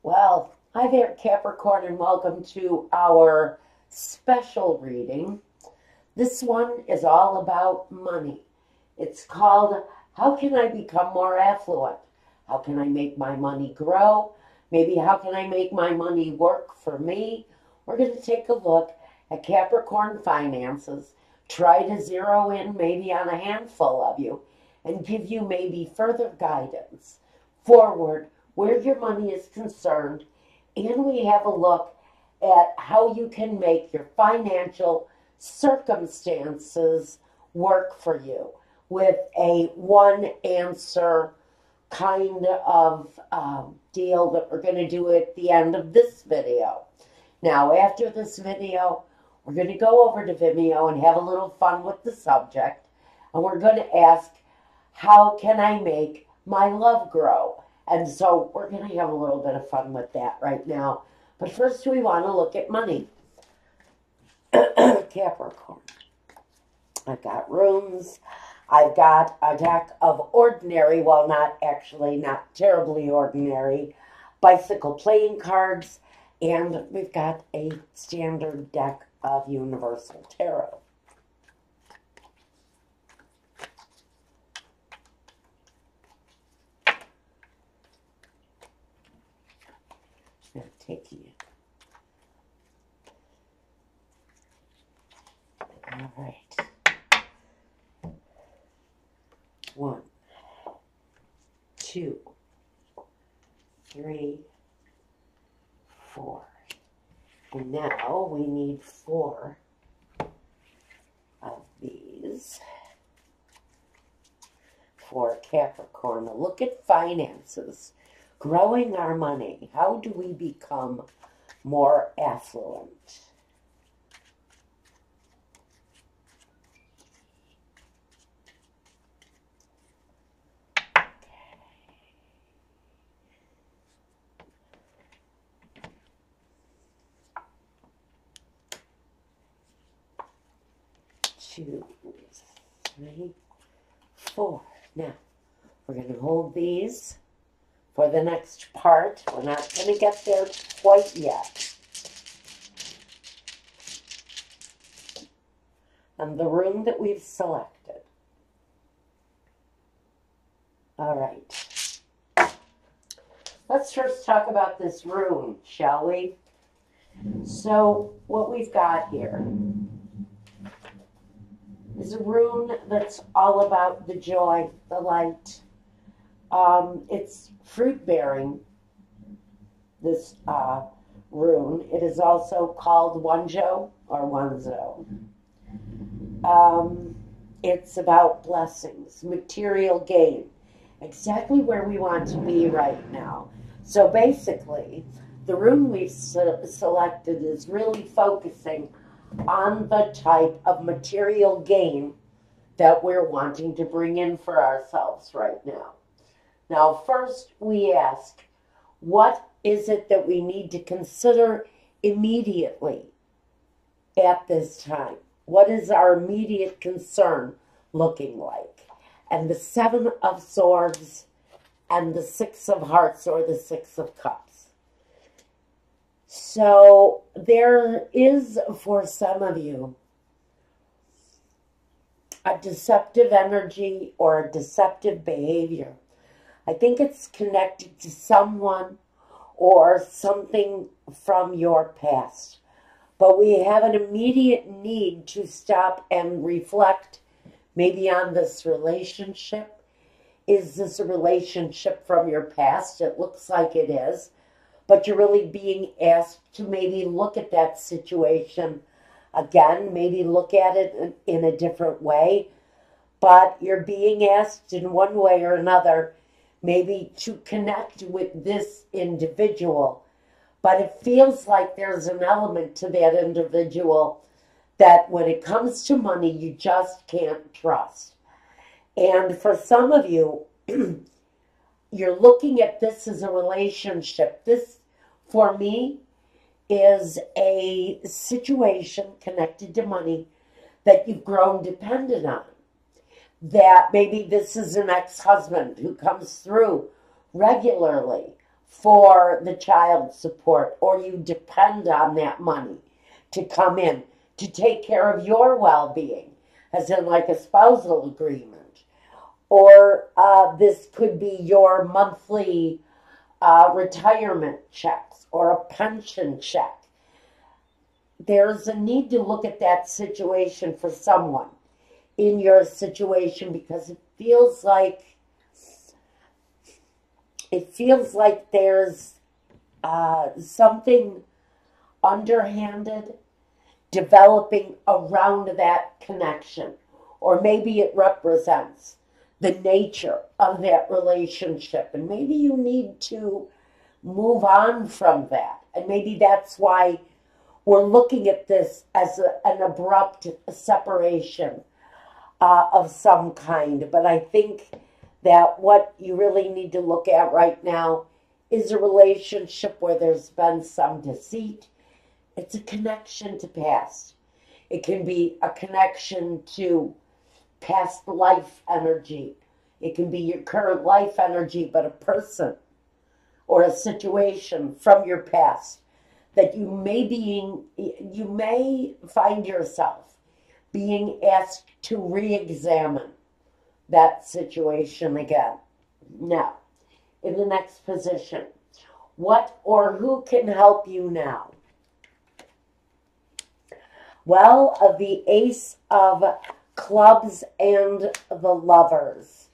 Well, hi there, Capricorn, and welcome to our special reading. This one is all about money. It's called, How Can I Become More Affluent? How can I make my money grow? Maybe how can I make my money work for me? We're going to take a look at Capricorn finances, try to zero in maybe on a handful of you, and give you maybe further guidance forward where your money is concerned, and we have a look at how you can make your financial circumstances work for you with a one answer kind of deal that we're going to do at the end of this video. Now, after this video, we're going to go over to Vimeo and have a little fun with the subject, and we're going to ask, how can I make my love grow? And so we're going to have a little bit of fun with that right now. But first we want to look at money. Capricorn. I've got runes. I've got a deck of ordinary, well, not terribly ordinary, bicycle playing cards. And we've got a standard deck of Universal Tarot. I'm taking it. All right. 1, 2, 3, 4. And now we need 4 of these for Capricorn. A look at finances. Growing our money. How do we become more affluent? Two, 3, 4. Now, we're going to hold these for the next part. We're not going to get there quite yet. And the room that we've selected. All right. Let's first talk about this room, shall we? So, what we've got here is a rune that's all about the joy, the light. It's fruit-bearing, this rune. It is also called Wonjo or Wonzo. It's about blessings, material gain, exactly where we want to be right now. So basically, the rune we've selected is really focusing on the type of material gain that we're wanting to bring in for ourselves right now. Now, first we ask, what is it that we need to consider immediately at this time? What is our immediate concern looking like? And the 7 of Swords and the 6 of Hearts, or the 6 of Cups. So there is, for some of you, a deceptive energy or a deceptive behavior. I think it's connected to someone or something from your past. But we have an immediate need to stop and reflect maybe on this relationship. Is this a relationship from your past? It looks like it is. But you're really being asked to maybe look at that situation again, maybe look at it in a different way. But you're being asked in one way or another maybe to connect with this individual. But it feels like there's an element to that individual that when it comes to money, you just can't trust. And for some of you, you're looking at this as a relationship. This, for me, is a situation connected to money that you've grown dependent on. That maybe this is an ex-husband who comes through regularly for the child support, or you depend on that money to come in to take care of your well-being, as in like a spousal agreement. Or this could be your monthly retirement checks or a pension check. There's a need to look at that situation for someone in your situation, because it feels like there's something underhanded developing around that connection, or maybe it represents the nature of that relationship, and maybe you need to move on from that, and maybe that's why we're looking at this as an abrupt separation of some kind. But I think that what you really need to look at right now is a relationship where there's been some deceit. It's a connection to past. It can be a connection to past life energy. It can be your current life energy, but a person or a situation from your past that you may find yourself being asked to re-examine that situation again. Now, in the next position, what or who can help you now? Well, the Ace of Clubs and the Lovers.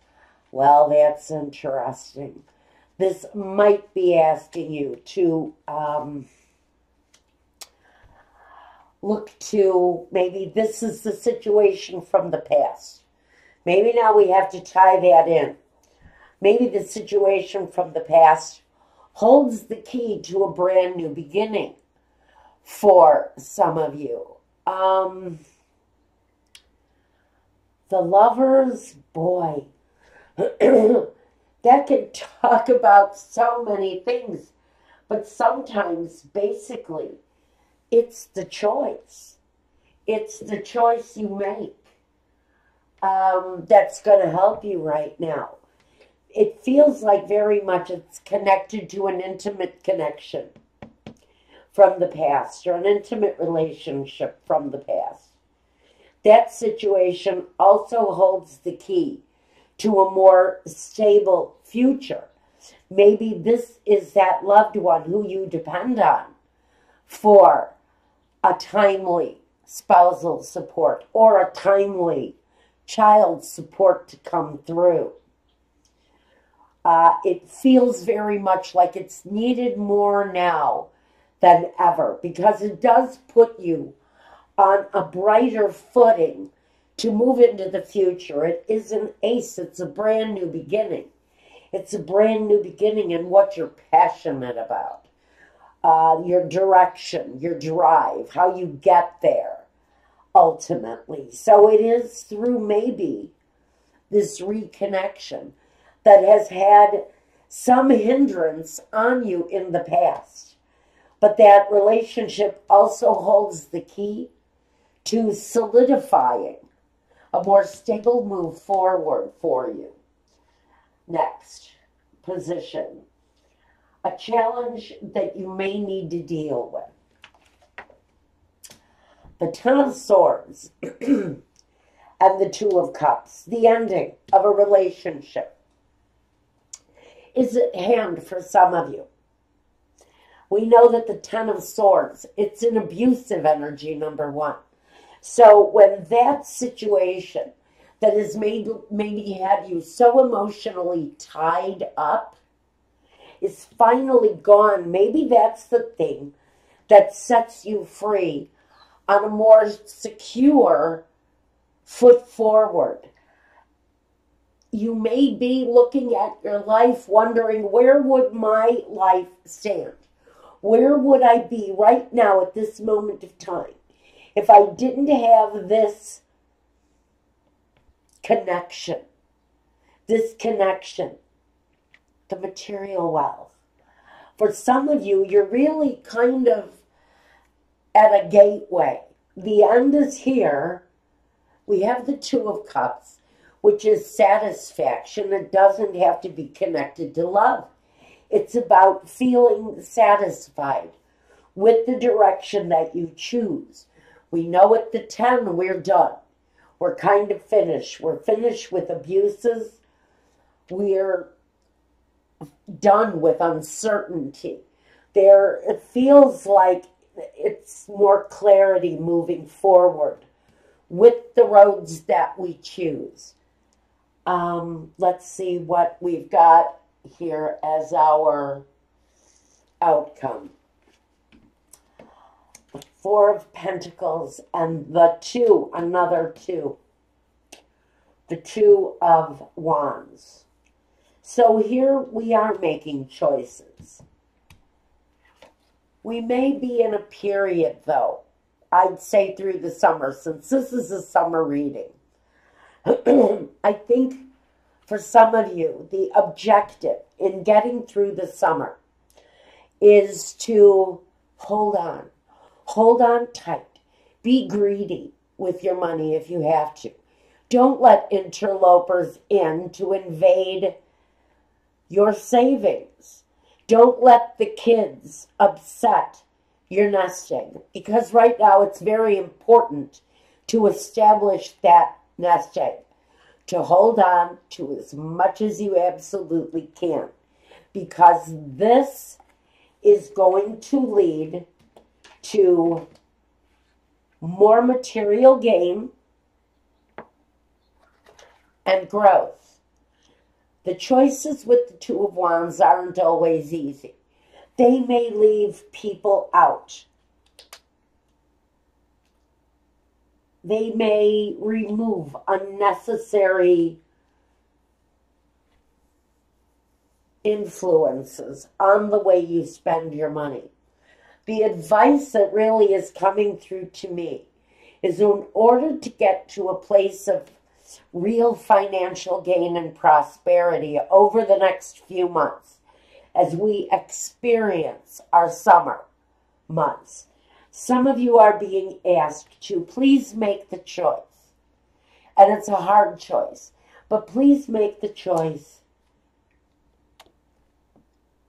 Well, that's interesting. This might be asking you to look to, maybe this is the situation from the past. Maybe now we have to tie that in. Maybe the situation from the past holds the key to a brand new beginning for some of you. The Lovers, boy, that can talk about so many things, but sometimes, basically, it's the choice. It's the choice you make that's going to help you right now. It feels like very much it's connected to an intimate connection from the past, or an intimate relationship from the past. That situation also holds the key to a more stable future. Maybe this is that loved one who you depend on for a timely spousal support or a timely child support to come through. It feels very much like it's needed more now than ever, because it does put you on a brighter footing to move into the future. It is an ace. It's a brand new beginning. It's a brand new beginning in what you're passionate about. Your direction, your drive, how you get there, ultimately. So it is through maybe this reconnection that has had some hindrance on you in the past. But that relationship also holds the key to solidifying a more stable move forward for you. Next position, a challenge that you may need to deal with. The Ten of Swords and the Two of Cups, the ending of a relationship, is at hand for some of you. We know that the Ten of Swords, it's an abusive energy, number one. So when that situation that has maybe had you so emotionally tied up is finally gone, maybe that's the thing that sets you free on a more secure foot forward. You may be looking at your life wondering, where would my life stand? Where would I be right now at this moment of time if I didn't have this connection? This connection, the material wealth. For some of you, you're really kind of at a gateway. The end is here. We have the Two of Cups, which is satisfaction. It doesn't have to be connected to love. It's about feeling satisfied with the direction that you choose. We know at the 10 we're done. We're kind of finished. We're finished with abuses. We're done with uncertainty. It feels like it's more clarity moving forward with the roads that we choose. Let's see what we've got here as our outcome. The 4 of Pentacles and the 2, another 2. The 2 of Wands. So here we are making choices. We may be in a period, though, I'd say through the summer, since this is a summer reading. I think for some of you, the objective in getting through the summer is to hold on. Hold on tight. Be greedy with your money if you have to. Don't let interlopers in to invade your savings. Don't let the kids upset your nest egg, because right now it's very important to establish that nest egg, to hold on to as much as you absolutely can, because this is going to lead to more material gain and growth. The choices with the 2 of Wands aren't always easy. They may leave people out. They may remove unnecessary influences on the way you spend your money. The advice that really is coming through to me is, in order to get to a place of real financial gain and prosperity over the next few months, as we experience our summer months, some of you are being asked to please make the choice. And it's a hard choice, but please make the choice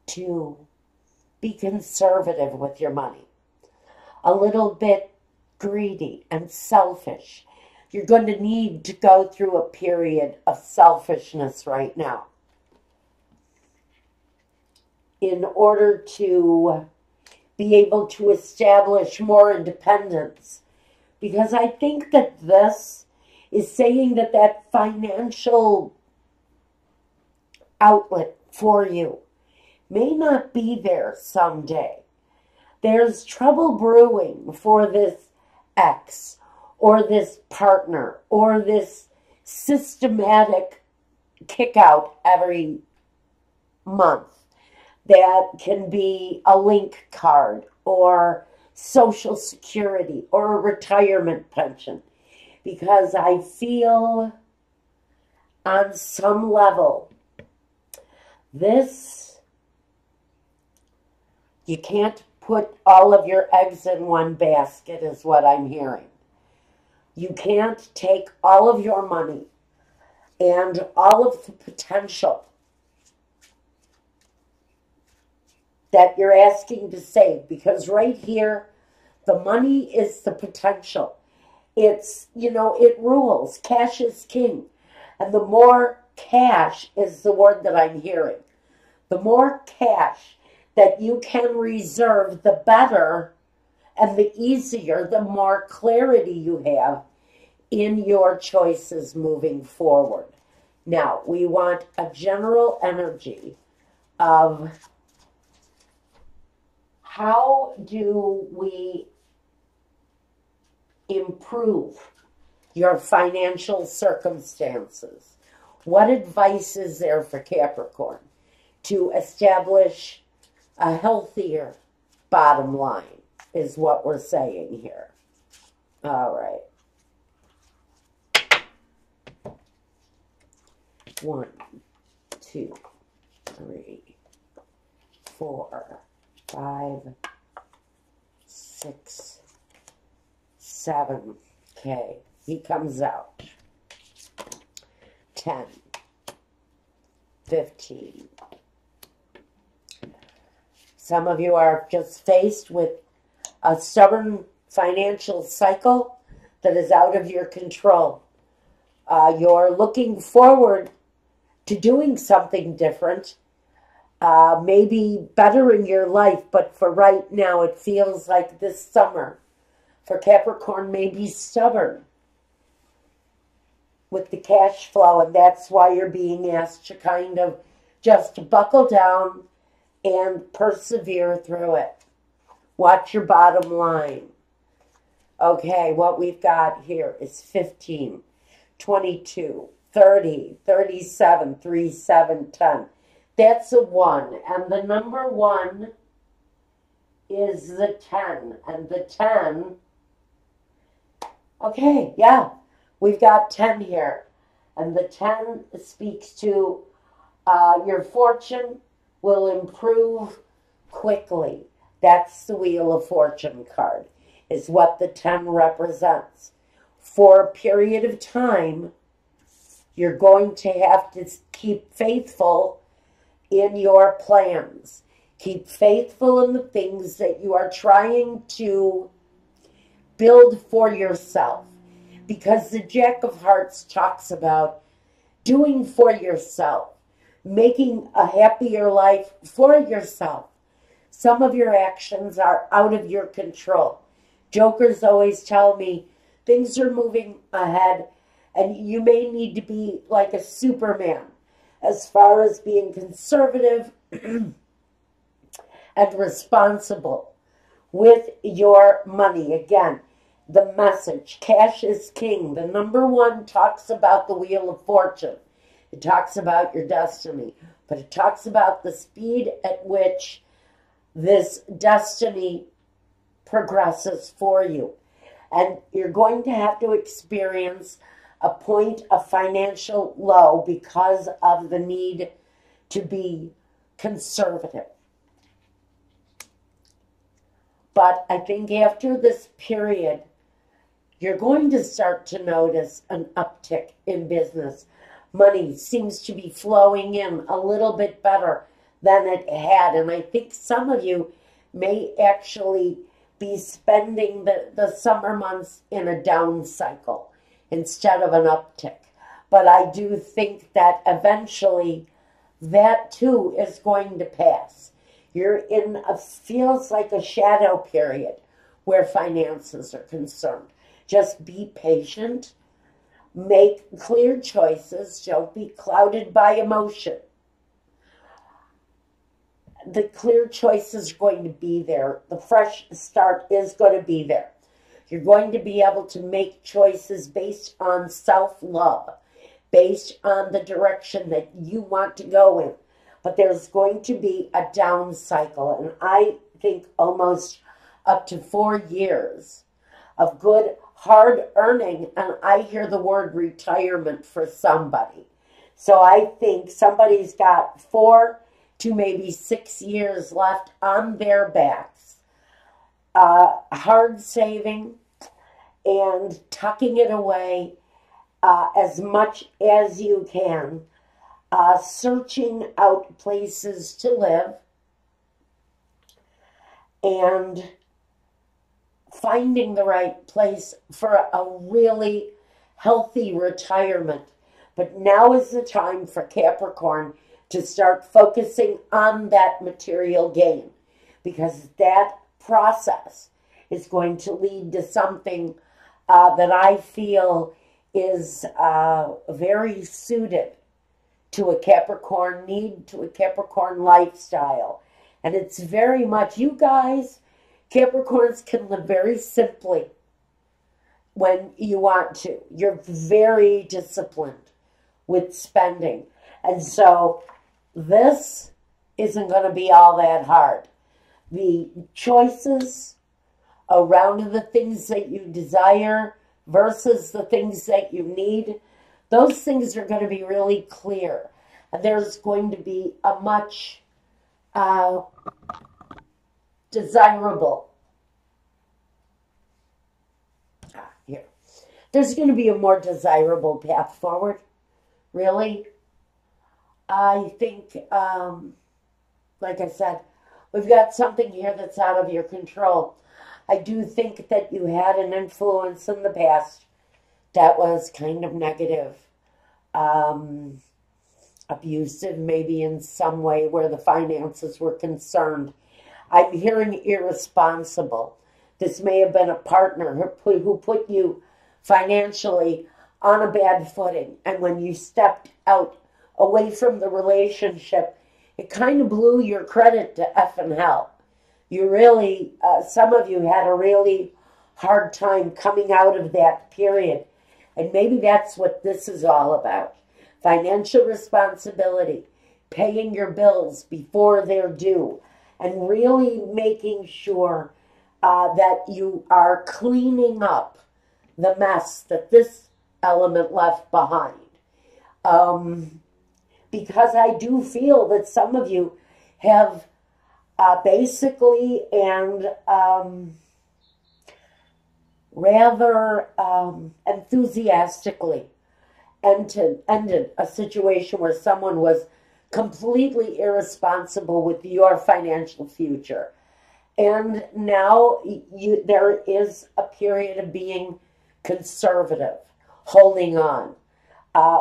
to be conservative with your money. A little bit greedy and selfish. You're going to need to go through a period of selfishness right now in order to be able to establish more independence. Because I think that this is saying that that financial outlet for you may not be there someday. There's trouble brewing for this ex, or this partner, or this systematic kick out every month that can be a link card, or Social Security, or a retirement pension. Because I feel on some level, this, you can't put all of your eggs in one basket is what I'm hearing. You can't take all of your money and all of the potential that you're asking to save, because right here, the money is the potential. It's, it rules. Cash is king. And the more cash is the word that I'm hearing. The more cash that you can reserve, the better and the easier, the more clarity you have in your choices moving forward. Now, we want a general energy of how do we improve your financial circumstances? What advice is there for Capricorn to establish a healthier bottom line is what we're saying here. All right. 1, 2, 3, 4, 5, 6, 7. Okay, he comes out. 10, 15, Some of you are just faced with a stubborn financial cycle that is out of your control. You're looking forward to doing something different, maybe better in your life, but for right now, it feels like this summer for Capricorn may be stubborn with the cash flow, and that's why you're being asked to kind of just buckle down and persevere through it. Watch your bottom line. Okay, what we've got here is 15, 22, 30, 37, 3, 7, 10. That's a 1. And the number 1 is the 10. And the 10, okay, yeah, we've got 10 here. And the 10 speaks to your fortune will improve quickly. That's the Wheel of Fortune card, is what the 10 represents. For a period of time, you're going to have to keep faithful in your plans. Keep faithful in the things that you are trying to build for yourself. Because the Jack of Hearts talks about doing for yourself, making a happier life for yourself. Some of your actions are out of your control. Jokers always tell me things are moving ahead and you may need to be like a Superman as far as being conservative and responsible with your money. Again, the message, cash is king. The number 1 talks about the Wheel of Fortune. It talks about your destiny, but it talks about the speed at which this destiny progresses for you. And you're going to have to experience a point of financial low because of the need to be conservative. But I think after this period, you're going to start to notice an uptick in business. Money seems to be flowing in a little bit better than it had. And I think some of you may actually be spending the summer months in a down cycle instead of an uptick. But I do think that eventually that too is going to pass. You're in a feels like a shadow period where finances are concerned. Just be patient. Make clear choices. Don't be clouded by emotion. The clear choice is going to be there. The fresh start is going to be there. You're going to be able to make choices based on self-love, based on the direction that you want to go in. But there's going to be a down cycle, and I think almost up to 4 years of good, hard earning, and I hear the word retirement for somebody. So I think somebody's got 4 to maybe 6 years left on their backs. Hard saving and tucking it away as much as you can. Searching out places to live. And finding the right place for a really healthy retirement. But now is the time for Capricorn to start focusing on that material gain, because that process is going to lead to something that I feel is very suited to a Capricorn need, to a Capricorn lifestyle. And it's very much, you guys, Capricorns can live very simply when you want to. You're very disciplined with spending. And so this isn't going to be all that hard. The choices around the things that you desire versus the things that you need, those things are going to be really clear. And there's going to be a much desirable, here, there's going to be a more desirable path forward, really. I think, like I said, We've got something here that's out of your control. I do think that you had an influence in the past that was kind of negative, um, abusive, maybe in some way where the finances were concerned. I'm hearing irresponsible. This may have been a partner who put you financially on a bad footing. And when you stepped out away from the relationship, it kind of blew your credit to F and hell. You really, some of you had a really hard time coming out of that period. And maybe that's what this is all about. Financial responsibility, paying your bills before they're due, and really making sure that you are cleaning up the mess that this element left behind. Because I do feel that some of you have basically and rather enthusiastically ended a situation where someone was completely irresponsible with your financial future. And now there is a period of being conservative, holding on,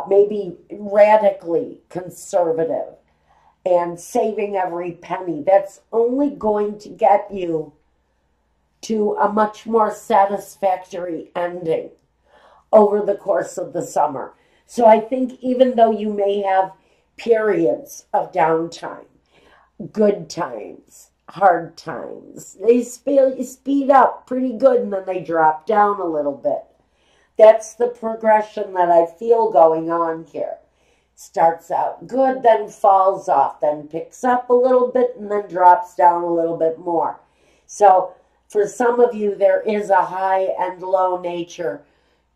maybe radically conservative, and saving every penny. That's only going to get you to a much more satisfactory ending over the course of the summer. So I think even though you may have periods of downtime, good times, hard times, they speed up pretty good and then they drop down a little bit. That's the progression that I feel going on here. Starts out good, then falls off, then picks up a little bit, and then drops down a little bit more. So for some of you, there is a high and low nature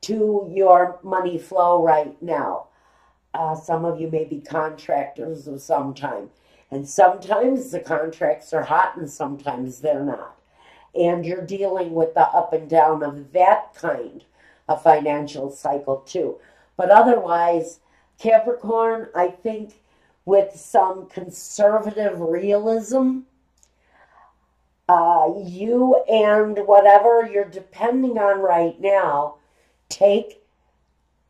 to your money flow right now. Some of you may be contractors of some time. And sometimes the contracts are hot and sometimes they're not. And you're dealing with the up and down of that kind of financial cycle too. But otherwise, Capricorn, I think with some conservative realism, you and whatever you're depending on right now, take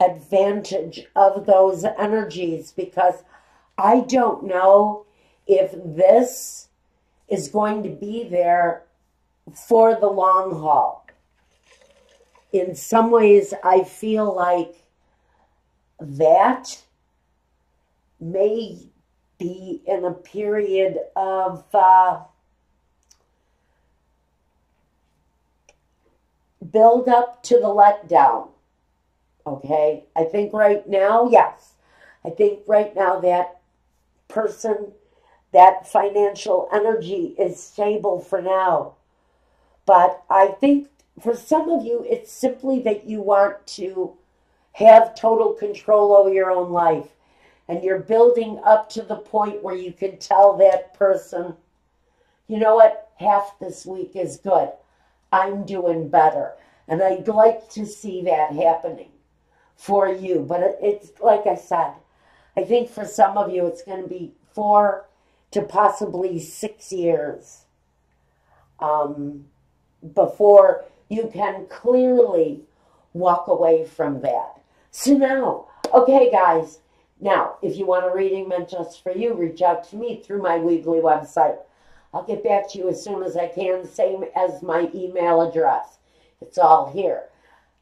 advantage of those energies, because I don't know if this is going to be there for the long haul. In some ways, I feel like that may be in a period of build up to the letdown. Okay? I think right now, yes. I think right now that person, that financial energy is stable for now. But I think for some of you, it's simply that you want to have total control over your own life. And you're building up to the point where you can tell that person, you know what, half this week is good. I'm doing better. And I'd like to see that happening for you. But it's like I said, I think for some of you, it's going to be 4 to possibly 6 years before you can clearly walk away from that. So now, okay, guys, now, if you want a reading meant just for you, reach out to me through my Weebly website. I'll get back to you as soon as I can, same as my email address. It's all here.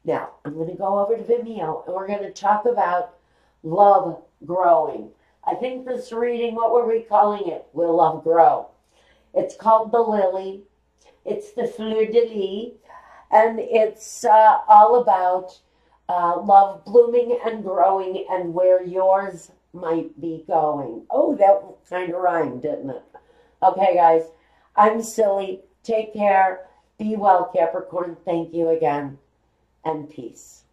Now, I'm going to go over to Vimeo, and we're going to talk about love growing. I think this reading, what were we calling it? Will Love Grow. It's called The Lily. It's the Fleur de Lis, and it's all about love blooming and growing and where yours might be going. Oh, that kind of rhymed, didn't it? Okay, guys, I'm silly. Take care. Be well, Capricorn. Thank you again, and peace.